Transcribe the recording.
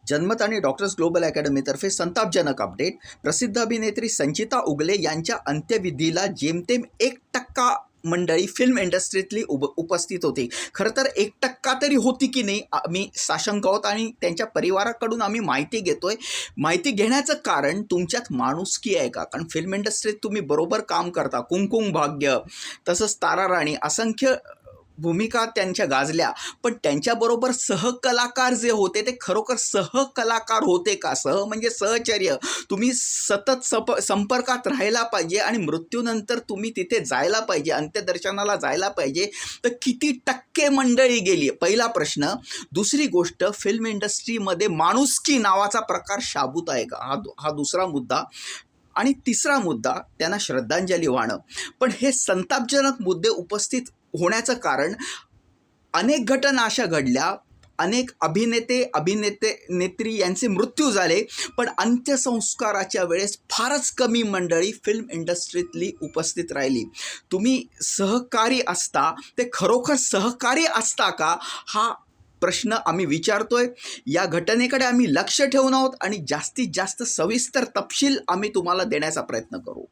जनमत आणि doctors global अकॅडमीतर्फे संतापजनक अपडेट. प्रसिद्ध अभिनेत्री संचिता उगले यांच्या अंत्यविधीला जेमतेम 1% मंडळी फिल्म इंडस्ट्रीतली उपस्थित होती. खरं तर 1% तरी होती की नाही आम्ही साशंक आहोत आणि त्यांच्या परिवाराकडून आम्ही माहिती घेतोय. माहिती घेण्याचं कारण तुमच्यात माणुसकी आहे का? कारण फिल्म इंडस्ट्रीत तुम्ही बरोबर काम करता. कुमकुम भाग्य, तसंच तारा राणी, असंख्य भूमिका त्यांच्या गाजल्या, पण त्यांच्याबरोबर सहकलाकार जे होते ते खरोखर सहकलाकार होते का? सह म्हणजे सहचर्य. तुम्ही सतत संपर्कात राहायला पाहिजे आणि मृत्यूनंतर तुम्ही तिथे जायला पाहिजे, अंत्यदर्शनाला जायला पाहिजे. तर किती टक्के मंडळी गेली? पहिला प्रश्न. दुसरी गोष्ट, फिल्म इंडस्ट्रीमध्ये माणुसकी नावाचा प्रकार शाबूत आहे का? हा दुसरा मुद्दा. आणि तिसरा मुद्दा, त्यांना श्रद्धांजली वाहणं. पण हे संतापजनक मुद्दे उपस्थित होण्याचं कारण, अनेक घटना अशा घडल्या, अनेक अभिनेत्री यांचे मृत्यू झाले, पण अंत्यसंस्काराच्या वेळेस फारच कमी मंडळी फिल्म इंडस्ट्रीतली उपस्थित राहिली. तुम्ही सहकारी असता, ते खरोखर सहकारी असता का? हा प्रश्न आम्ही विचारतोय. या घटनेकडे आम्ही लक्ष ठेवून आहोत आणि जास्तीत जास्त सविस्तर तपशील आम्ही तुम्हाला देण्याचा प्रयत्न करू.